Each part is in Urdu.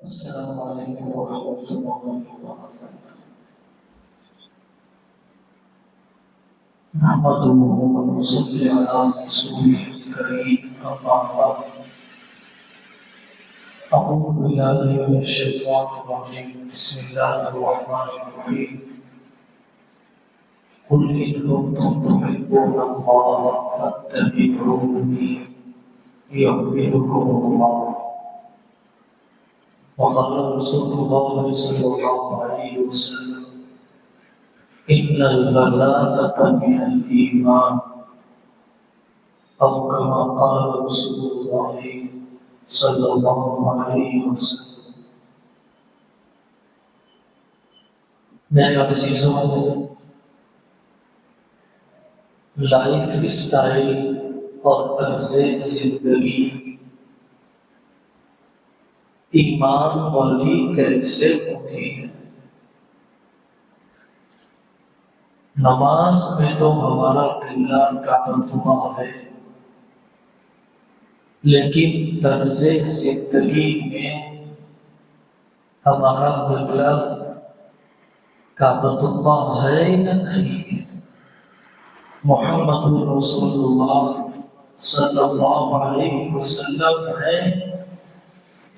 السلام علیکم ورحمۃ اللہ وبرکاتہ۔ نحمده ونصلي على رسوله الكريم أما بعد، أعوذ بالله من الشيطان الرجيم، بسم الله الرحمن الرحيم، قل إن كنتم تحبون الله فاتبعوني يحببكم الله، وقال رسول الله صلى الله عليه وسلم إن البلاغة من الإيمان، أو كما قال رسول الله صلى الله عليه وسلم۔ میرے عزیزوں، لائف اسٹائل اور طرز زندگی ایمان والی کیسے ہوتی ہے؟ نماز میں تو ہمارا قبلہ کعبۃ اللہ ہے، لیکن طرز زندگی میں ہمارا قبلہ کعبۃ اللہ ہے یا نہیں ہے؟ محمد رسول اللہ صلی اللہ علیہ وسلم ہے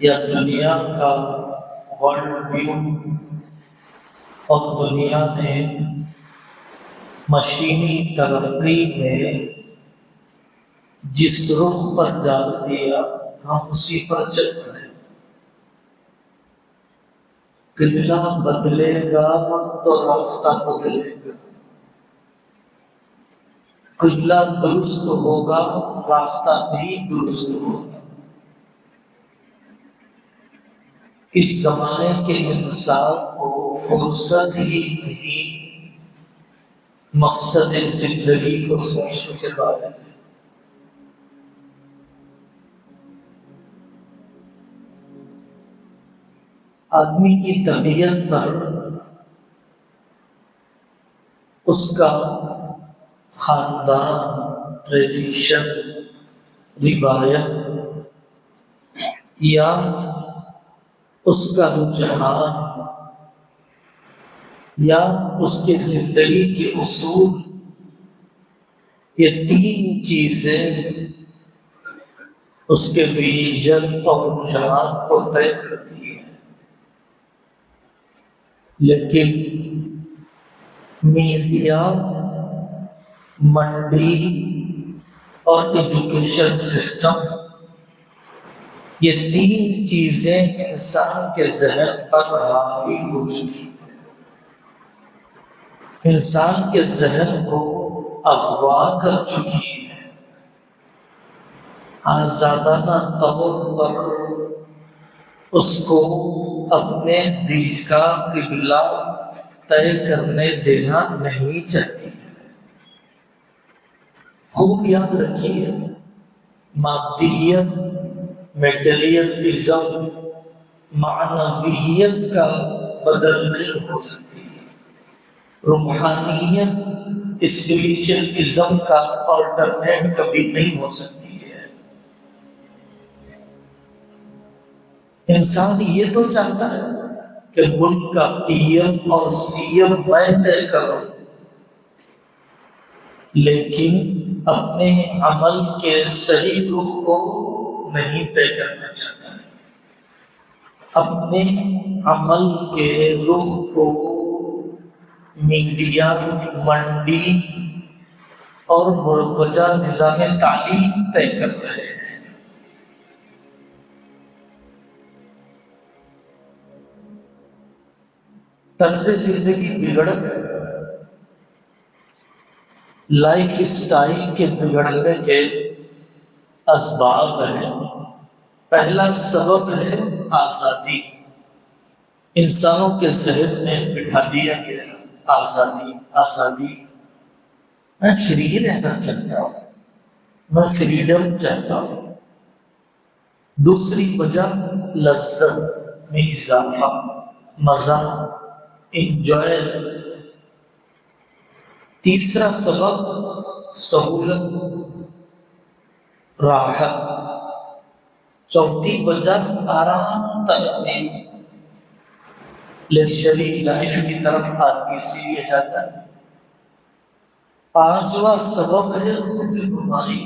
یا دنیا کا ورلڈ ویو اور دنیا نے مشینی ترقی میں جس رخ پر ڈال دیا ہم اسی پر چل رہے ہیں۔ قبلہ بدلے گا تو راستہ بدلے گا، قبلہ درست ہوگا راستہ بھی درست ہوگا۔ اس زمانے کے انسان کو فرصت ہی نہیں مقصد زندگی کو سوچنے کے بارے میں۔ آدمی کی طبیعت پر اس کا خاندان، ٹریڈیشن، روایت یا اس کا رجحان یا اس کے زندگی کے اصول، یہ تین چیزیں اس کے ویژن اور رجحان کو طے کرتی ہیں۔ لیکن میڈیا، منڈی اور ایجوکیشن سسٹم، یہ تین چیزیں انسان کے ذہن پر حاوی ہو چکی ہیں، انسان کے ذہن کو اغوا کر چکی ہیں، آزادانہ طور پر اس کو اپنے دل کا قبلہ طے کرنے دینا نہیں چاہتی ہے۔ خوب یاد رکھیے، مادیت، میٹیریلزم معنویت کا بدل نہیں ہو سکتی، روحانیت اسپریچولیزم کا آلٹرنیٹ کبھی نہیں ہو سکتی ہے۔ انسان یہ تو چاہتا ہے کہ ملک کا پی ایم اور سی ایم میں طے کروں، لیکن اپنے عمل کے صحیح رخ کو نہیں طے کرنا چاہتا ہے۔ اپنے عمل کے رخ کو میڈیا، منڈی اور مروجہ نظام تعلیم طے کر رہے ہیں۔ طرز زندگی بگڑ گئے، لائف اسٹائل کے بگڑنے کے اسباب ہیں۔ پہلا سبب ہے آزادی۔ انسانوں کے ذہن میں بٹھا دیا گیا آزادی، آزادی، میں فری رہنا چاہتا ہوں، میں فریڈم چاہتا ہوں۔ دوسری وجہ لذت میں اضافہ، مزہ، انجوائے۔ تیسرا سبب سہولت، راحت۔ چوتھی وجہ آرام طلبی، لگژری لائف کی طرف آدمی اسی لیے جاتا ہے۔ پانچواں سبب ہے خود نمائی،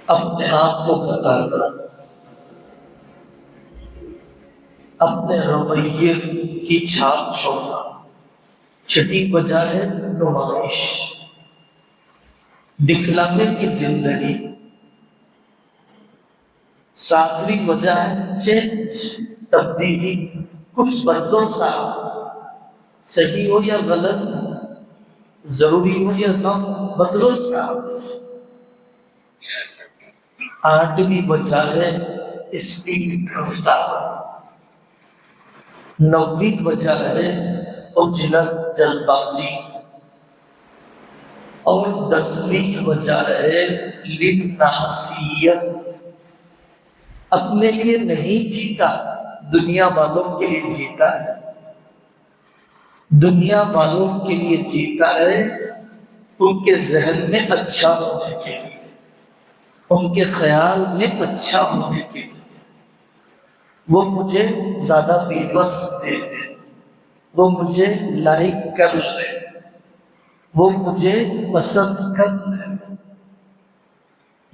اپنے آپ کو بتانا، اپنے رویے کی چھاپ چھوڑنا۔ چھٹی وجہ ہے نمائش، دکھلانے کی زندگی۔ ساتویں وجہ ہے چینج، تبدیلی، کچھ بدلو صاحب، صحیح ہو یا غلط، ضروری ہو یا نہ ہو، بدلو صاحب۔ آٹھویں وجہ ہے اسپیڈ، رفتار۔ نویں وجہ ہے عجلت، جلد بازی۔ اور 10ویں وجہ ہے للنحسیت، اپنے لیے نہیں جیتا، دنیا والوں کے لیے جیتا ہے۔ دنیا والوں کے لیے جیتا ہے، ان کے ذہن میں اچھا ہونے کے لیے، ان کے خیال میں اچھا ہونے کے لیے۔ وہ مجھے زیادہ ویورز دے دیں، وہ مجھے لائک کر لیں، وہ مجھے پسند کر لیں۔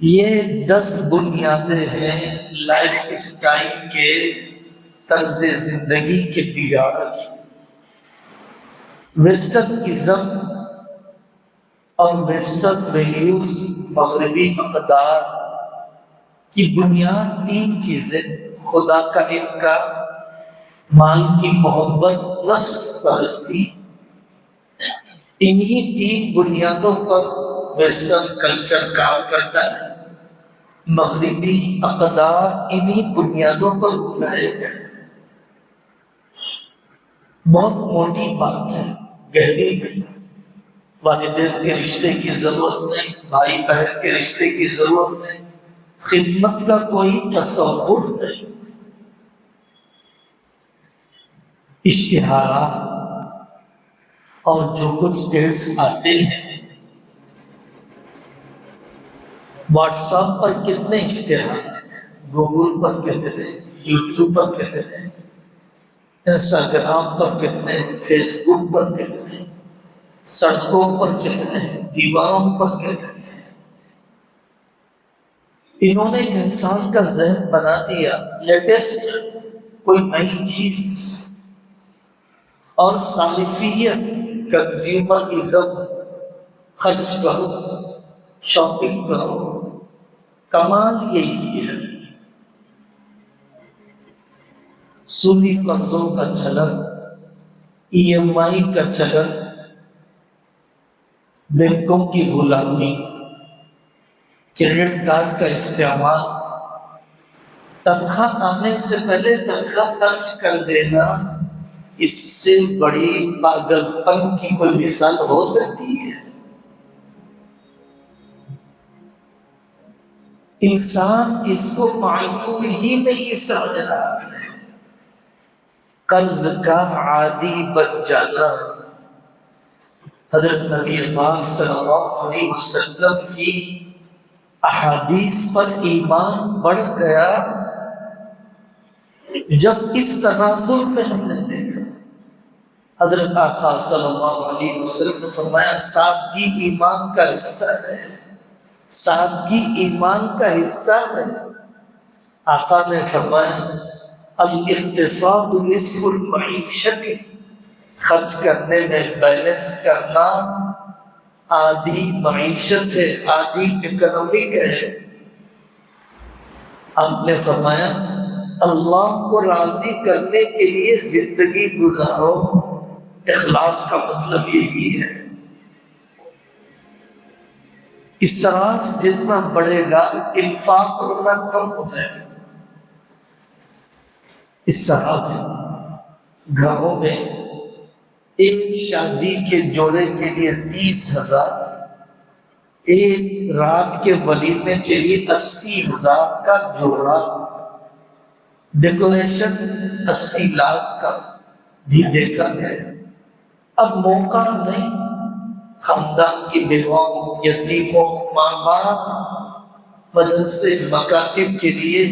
یہ 10 بنیادیں ہیں لائف اسٹائل کے، طرز زندگی کے بگاڑ کی۔ ویسٹرن ازم اور ویسٹرن ویلیوز، مغربی اقدار کی بنیاد 3 چیزیں: خدا کا انکار، مال کی محبت، نفس پرستی۔ انہی 3 بنیادوں پر ویسٹرن کلچر کام کرتا ہے، مغربی اقدار انہی بنیادوں پر اٹھائے گئے۔ بہت موٹی بات ہے، گہری میں۔ والدین کے رشتے کی ضرورت نہیں، بھائی بہن کے رشتے کی ضرورت نہیں، خدمت کا کوئی تصور نہیں۔ اشتہارات اور جو کچھ ایڈس آتے ہیں، واٹس ایپ پر کتنے اشتہارات ہیں، گوگل پر کتنے، یوٹیوب پر کتنے، انسٹاگرام پر کتنے، فیس بک پر کتنے، سڑکوں پر کتنے، دیواروں پر کتنے۔ انہوں نے انسان کا ذہن بنا دیا لیٹسٹ کوئی نئی چیز، اور صارفیت، کنزیومرازم، خرچ کرو، شاپنگ کرو۔ کمال یہی ہے۔ سودی قرضوں کا چلن، EMI کا چلن، بینکوں کی غلامی، کریڈٹ کارڈ کا استعمال، تنخواہ آنے سے پہلے تنخواہ خرچ کر دینا، اس سے بڑی پاگل پن کی کوئی مثال ہو سکتی ہے؟ انسان اس کو معلوم ہی نہیں سمجھ رہا ہے۔ قرض کا عادی بن جانا۔ حضرت نبی پاک صلی اللہ علیہ وسلم کی احادیث پر ایمان بڑھ گیا جب اس تناظر میں ہم نے دیکھا۔ حضرت آقا صلی اللہ علیہ وسلم نے فرمایا سادگی ایمان کا حصہ ہے، سادگی ایمان کا حصہ ہے۔ آقا نے فرمایا الاقتصاد نصف المعیشت، خرچ کرنے میں بیلنس کرنا آدھی معیشت ہے، آدھی اکنامک ہے۔ آپ نے فرمایا اللہ کو راضی کرنے کے لیے زندگی گزارو، اخلاص کا مطلب یہی ہے۔ اسراف جتنا بڑھے گا انفاق اتنا کم ہو جائے گا۔ اسراف گھروں میں ایک شادی کے جوڑے کے لیے 30,000، ایک رات کے ولیمے کے لیے 80,000 کا جوڑا، ڈیکوریشن 80 لاکھ کا بھی دیکھا ہے۔ اب موقع نہیں خاندان کی بیواؤں، یتیموں، ماں باپ مدرسے مکاتب کے لیے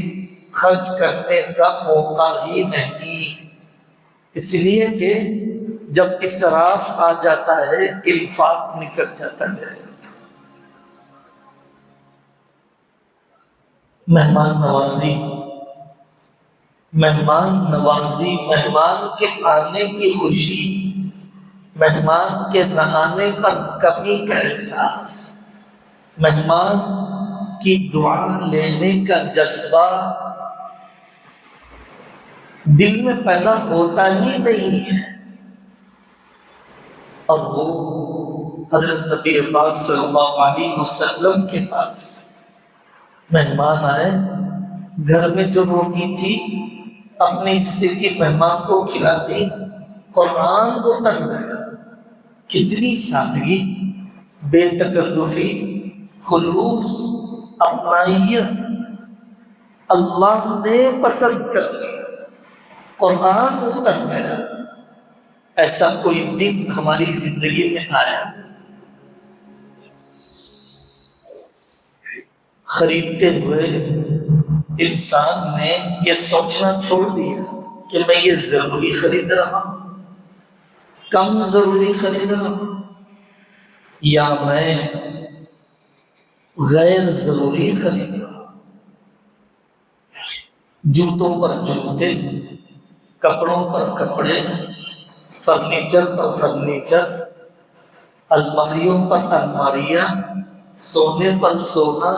خرچ کرنے کا موقع ہی نہیں، اس لیے کہ جب اسراف آ جاتا ہے انفاق نکل جاتا ہے۔ مہمان نوازی، مہمان کے آنے کی خوشی، مہمان کے نہ آنے پر کمی کا احساس، مہمان کی دعا لینے کا جذبہ دل میں پیدا ہوتا ہی نہیں ہے۔ اور وہ حضرت نبی پاک صلی اللہ علیہ وسلم کے پاس مہمان آئے، گھر میں جو روٹی تھی اپنے حصے کی مہمان کو کھلا دی، قرآن اتر گیا۔ کتنی سادگی، بے تکلفی، خلوص، اپنائیت، اللہ نے پسند کر لیا، قرآن اتر گیا۔ ایسا کوئی دن ہماری زندگی میں آیا؟ خریدتے ہوئے انسان نے یہ سوچنا چھوڑ دیا کہ میں یہ ضروری خرید رہا ہوں، کم ضروری خرید رہا ہوں، یا میں غیر ضروری خرید رہا ہوں۔ جوتوں پر جوتے، کپڑوں پر کپڑے، فرنیچر پر فرنیچر، الماریوں پر الماریاں، سونے پر سونا،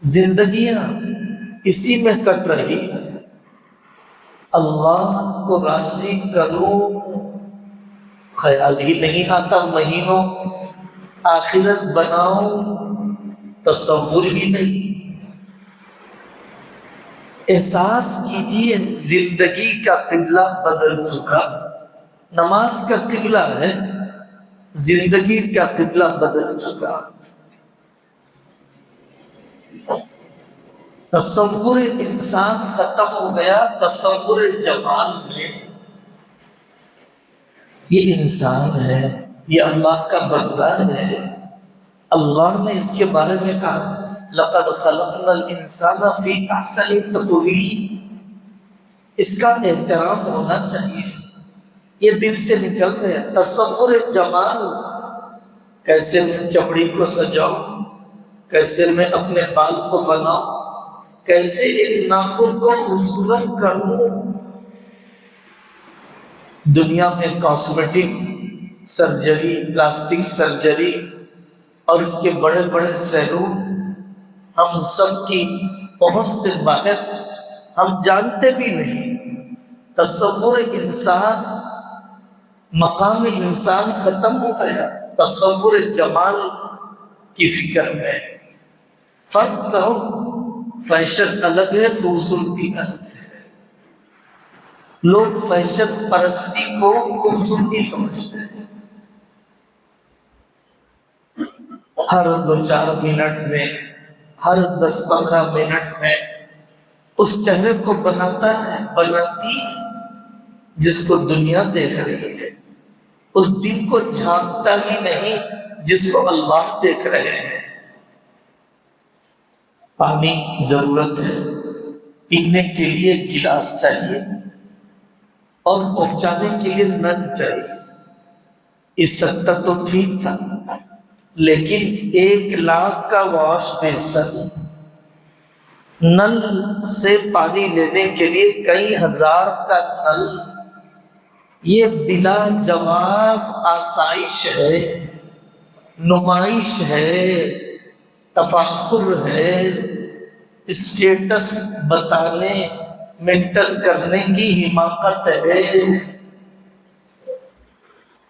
زندگیاں اسی میں کٹ رہی ہیں۔ اللہ کو راضی کروں خیال ہی نہیں آتا، مہینوں آخرت بناؤں تصور ہی نہیں۔ احساس کیجئے زندگی کا قبلہ بدل چکا، نماز کا قبلہ ہے، زندگی کا قبلہ بدل چکا۔ تصور انسان ختم ہو گیا، تصور جمال میں یہ انسان ہے، یہ اللہ کا بندہ ہے۔ اللہ نے اس کے بارے میں کہا لَقَدْ خَلَقْنَا الْإِنسَانَ فِي أَحْسَنِ تَقْوِيمٍ۔ اس کا احترام ہونا چاہیے، یہ دل سے نکل گیا۔ تصور جمال، کیسے میں چمڑی کو سجاؤں، کیسے میں اپنے بال کو بناؤں، کیسے ایک ناخن کو خوبصورت کروں۔ دنیا میں کاسمیٹک سرجری، پلاسٹک سرجری اور اس کے بڑے بڑے سیلون ہم سب کی پہنچ سے باہر، ہم جانتے بھی نہیں۔ تصور انسان، مقام انسان ختم ہو گیا تصور جمال کی فکر میں۔ فرق کرو، فیشن الگ ہے، خوبصورتی الگ ہے۔ لوگ فیشن پرستی کو خوبصورتی سمجھتے ہیں۔ ہر 2-4 منٹ میں، ہر 10-15 منٹ میں اس چہرے کو بناتا ہے، بناتی جس کو دنیا دیکھ رہی ہے، اس دل کو جھانکتا ہی نہیں جس کو اللہ دیکھ رہے ہیں۔ پانی ضرورت ہے، پینے کے لیے گلاس چاہیے اور پہنچانے کے لیے نل چاہیے۔ اس سکتا تو ٹھیک تھا، لیکن 1 لاکھ کا واش بیسن، نل سے پانی لینے کے لیے کئی ہزار کا نل، یہ بلا جواز آسائش ہے، نمائش ہے، تفاخر ہے، اسٹیٹس بتانے، مینٹن کرنے کی حماقت ہے۔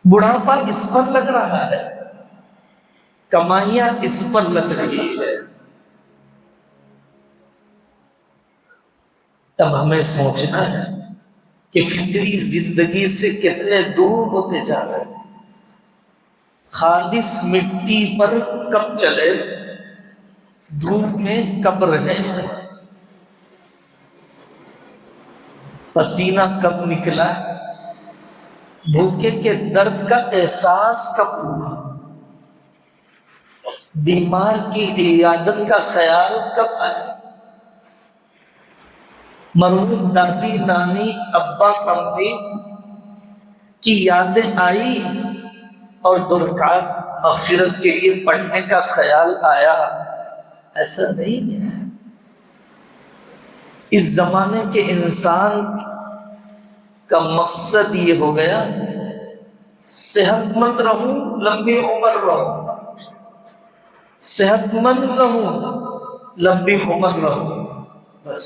بڑھاپا اس پر لگ رہا ہے، کمائیاں اس پر لگ رہی ہے۔ اب ہمیں سوچنا ہے کہ فطری زندگی سے کتنے دور ہوتے جا رہے ہیں۔ خالص مٹی پر کب چلے، دھوپ میں کب رہے ہیں، پسینہ کب نکلا، بھوکے کے درد کا احساس کب ہوا۔ بیمار کی عیادت کا خیال کب آیا؟ مرحوم دادی نانی ابا امی کی یادیں آئی اور دو رکعت مغفرت کے لیے پڑھنے کا خیال آیا؟ ایسا نہیں ہے۔ اس زمانے کے انسان کا مقصد یہ ہو گیا صحت مند رہوں، لمبی عمر رہوں، صحت مند رہوں، لمبی عمر رہوں، بس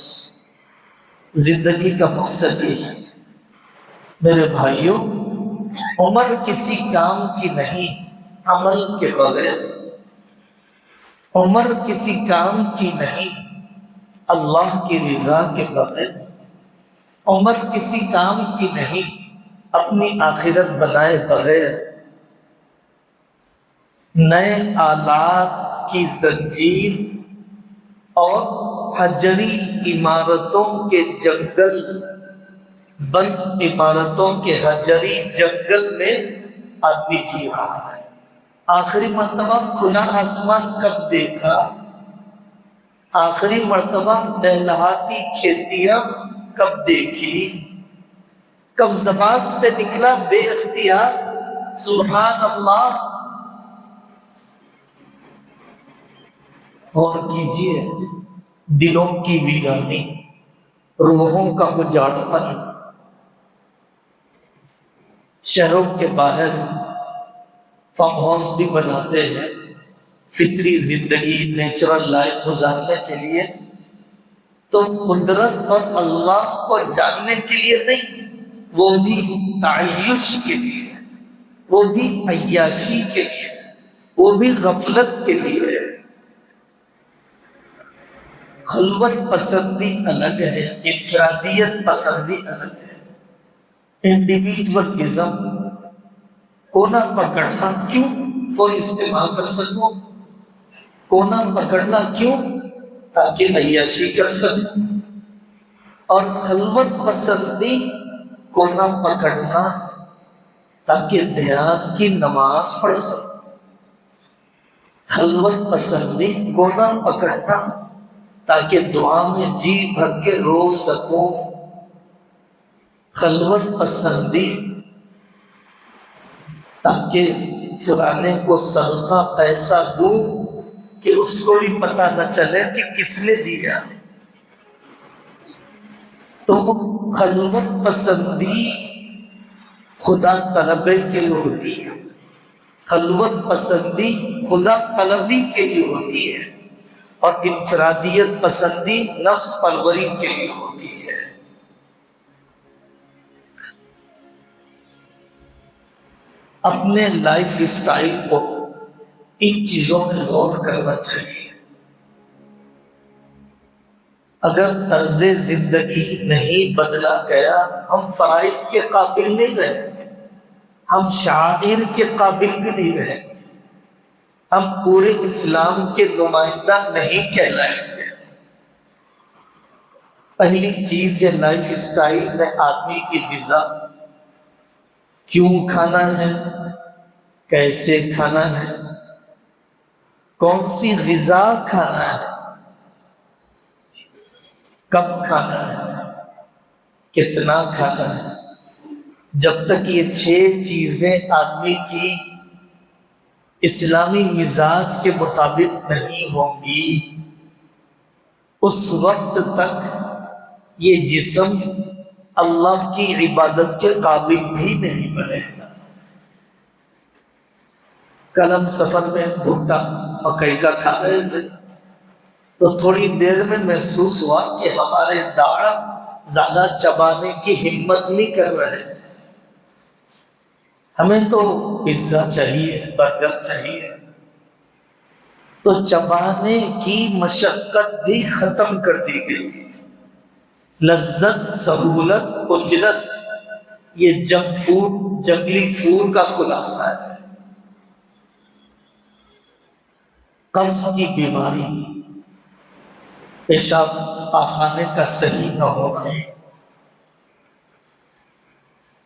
زندگی کا مقصد یہ ہے۔ میرے بھائیوں، عمر کسی کام کی نہیں عمل کے بغیر، عمر کسی کام کی نہیں اللہ کی رضا کے بغیر، عمر کسی کام کی نہیں اپنی آخرت بنائے بغیر۔ نئے آلات کی زنجیر اور حجری عمارتوں کے جنگل، بند عمارتوں کے حجری جنگل میں آدمی جی رہا ہے۔ آخری مرتبہ کھلا آسمان کب دیکھا؟ آخری مرتبہ لہلہاتی کھیتیاں کب دیکھی؟ کب زبان سے نکلا بے اختیار سبحان اللہ؟ اور کیجئے دلوں کی ویرانی، روحوں کا اجاڑپن۔ شہروں کے باہر فارم ہاؤس بھی بناتے ہیں فطری زندگی نیچرل لائف گزارنے کے لیے، تو قدرت اور اللہ کو جاننے کے لیے نہیں، وہ بھی تعیش کے لیے، وہ بھی عیاشی کے لیے، وہ بھی غفلت کے لیے۔ خلوت پسندی الگ ہے، انفرادیت پسندی الگ ہے۔ انڈیویجولزم کونا پکڑنا کیوں؟ فون استعمال کر سکوں، کونا پکڑنا کیوں؟ تاکہ عیاشی کر سکوں۔ اور خلوت پسندی کونا پکڑنا تاکہ دھیان کی نماز پڑھ سکوں۔ خلوت پسندی کونا پکڑنا تاکہ دعا میں جی بھر کے رو سکوں۔ خلوت پسندی تاکہ فلانے کو صدقہ ایسا دوں کہ اس کو بھی پتہ نہ چلے کہ کس نے دیا۔ تو خلوت پسندی خدا طلبی کے لیے ہوتی ہے، خلوت پسندی خدا طلبی کے لیے ہوتی ہے، اور انفرادیت پسندی نفس پروری کے لیے ہوتی ہے۔ اپنے لائف اسٹائل کو ان چیزوں میں غور کرنا چاہیے۔ اگر طرز زندگی نہیں بدلا گیا، ہم فرائض کے قابل نہیں رہیں گے، ہم شاعر کے قابل بھی نہیں رہیں گے، ہم پورے اسلام کے نمائندہ نہیں کہلائیں گے۔ پہلی چیز ہے لائف اسٹائل میں آدمی کی غذا، کیوں کھانا ہے، کیسے کھانا ہے، کون سی غذا کھانا ہے، کب کھانا ہے، کتنا کھانا ہے۔ جب تک یہ 6 چیزیں آدمی کی اسلامی مزاج کے مطابق نہیں ہوں گی، اس وقت تک یہ جسم اللہ کی عبادت کے قابل بھی نہیں بنے گا۔ کل ہم سفر میں بھٹا مکئی کا کھا رہے تھے، تو تھوڑی دیر میں محسوس ہوا کہ ہمارے داڑھ زیادہ چبانے کی ہمت نہیں کر رہے ہیں۔ ہمیں تو پیزا چاہیے، برگر چاہیے، تو چبانے کی مشقت بھی ختم کر دی گئی۔ لذت، سہولت، عجلت، یہ جنک فوڈ، جنگلی فوڈ کا خلاصہ ہے۔ قبض کی بیماری، پیشاب پاخانے کا صحیح نہ ہونا،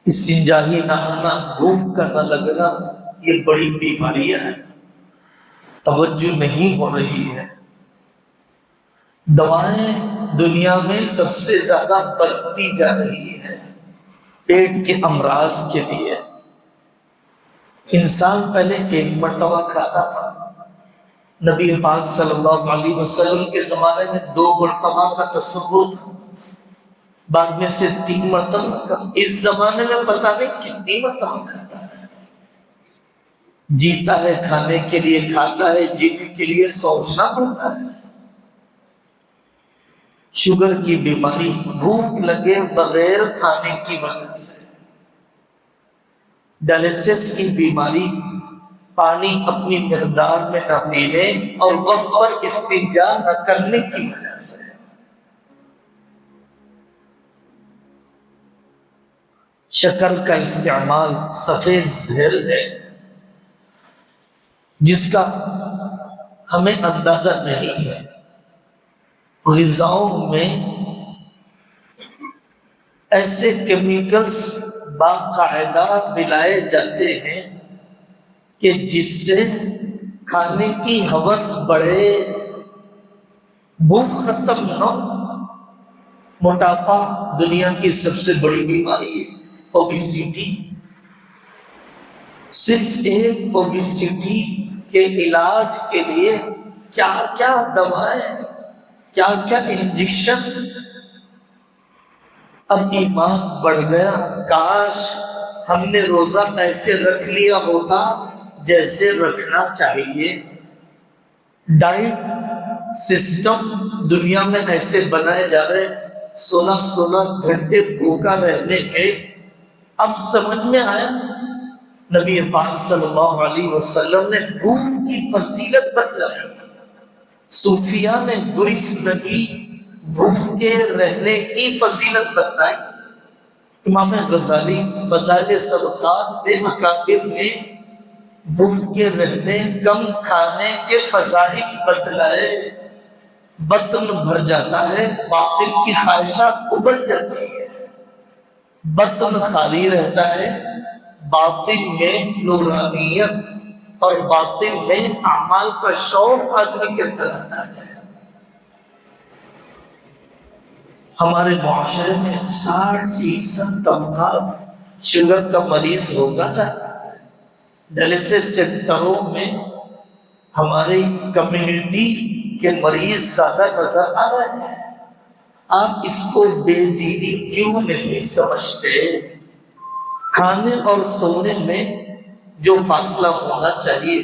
استنجائی نہانا، بھوک کا نہ لگنا، یہ بڑی بیماریاں ہیں۔ توجہ نہیں ہو رہی ہے۔ دوائیں دنیا میں سب سے زیادہ بڑھتی جا رہی ہے پیٹ کے امراض کے لیے۔ انسان پہلے ایک مرتبہ کھاتا تھا، نبی پاک صلی اللہ علیہ وسلم کے زمانے میں 2 مرتبہ کا تصور تھا، بعد میں سے 3 مرتبہ کا، اس زمانے میں پتہ نہیں کتنی مرتبہ کھاتا ہے۔ جیتا ہے کھانے کے لیے، کھاتا ہے جینے کے لیے، سوچنا پڑتا ہے۔ شوگر کی بیماری، بھوک لگے بغیر کھانے کی وجہ سے، ڈائلیسس کی بیماری، پانی اپنی مقدار میں نہ پینے اور وقت پر استنجا نہ کرنے کی وجہ سے، شکر کا استعمال سفید زہر ہے جس کا ہمیں اندازہ نہیں ہے۔ غذاؤں میں ایسے کیمیکلز باقاعدہ ملائے جاتے ہیں کہ جس سے کھانے کی ہوس بڑھے، بھوک ختم نہ ہو۔ موٹاپا دنیا کی سب سے بڑی بیماری ہے، اوبیسٹی۔ صرف ایک اوبیسٹی کے علاج کے لیے کیا کیا دوائیں، کیا کیا انجیکشن۔ اب ایمان بڑھ گیا، کاش ہم نے روزہ ایسے رکھ لیا ہوتا جیسے رکھنا چاہیے۔ ڈائٹ سسٹم دنیا میں ایسے بنائے جا رہے 16 گھنٹے بھوکا رہنے کے۔ اب سمجھ میں آیا نبی پاک صلی اللہ علیہ وسلم نے بھوک کی فضیلت بتلائی، صوفیاء نے گرسنگی بھوکے رہنے کی فضیلت بتلائی، امام غزالی فضائل صدقات بے اکابر نے بھوکے رہنے، کم کھانے کے فضائل بتلائے۔ بطن بھر جاتا ہے، باطن کی خواہشات ابل جاتی ہے، بطن خالی رہتا ہے، باطن میں نورانیت اور باطن میں اعمال کا شوق آدمی کے اندر آتا ہے۔ ہمارے معاشرے میں 60% طبقہ شوگر کا مریض ہوتا جا رہا ہے۔ ڈائلیسس سینٹروں میں ہماری کمیونٹی کے مریض زیادہ نظر آ رہے ہیں۔ آپ اس کو بے دینی کیوں نہیں سمجھتے؟ کھانے اور سونے میں جو فاصلہ ہونا چاہیے،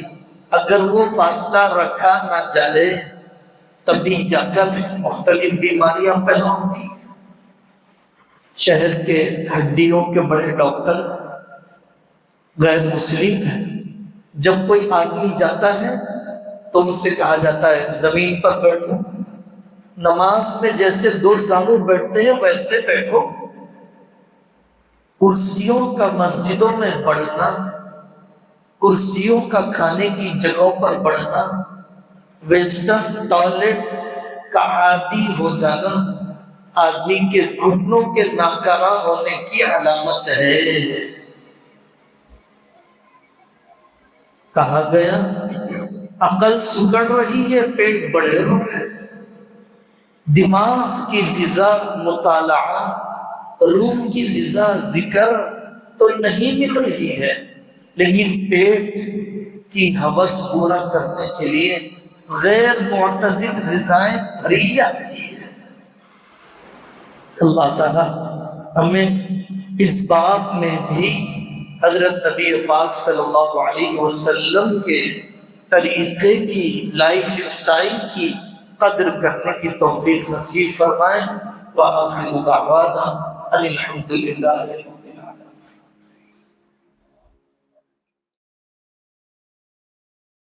اگر وہ فاصلہ رکھا نہ جائے تبھی جا کر مختلف بیماریاں پیدا ہوتی ہیں۔ شہر کے ہڈیوں کے بڑے ڈاکٹر غیر مسلم ہیں، جب کوئی آدمی جاتا ہے تو ان سے کہا جاتا ہے زمین پر بیٹھو، نماز میں جیسے 2 زانو بیٹھتے ہیں ویسے بیٹھو۔ کرسیوں کا مسجدوں میں بڑھنا، کرسیوں کا کھانے کی جگہوں پر بڑھنا، ویسٹرن ٹوائلٹ کا عادی ہو جانا آدمی کے گھٹنوں کے ناکارہ ہونے کی علامت ہے۔ کہا گیا عقل سکڑ رہی ہے، پیٹ بڑھے ہوئے، دماغ کی غذا مطالعہ، روح کی غذا ذکر تو نہیں مل رہی ہے، لیکن پیٹ کی ہوس پورا کرنے کے لیے غیر معتدل غذائیں بھری جا رہی ہیں۔ اللہ تعالیٰ ہمیں اس باب میں بھی حضرت نبی پاک صلی اللہ علیہ وسلم کے طریقے کی، لائف اسٹائل کی قدر کرنے کی توفیق نصیب فرمائے۔ وآخر دعوانا ان الحمد للہ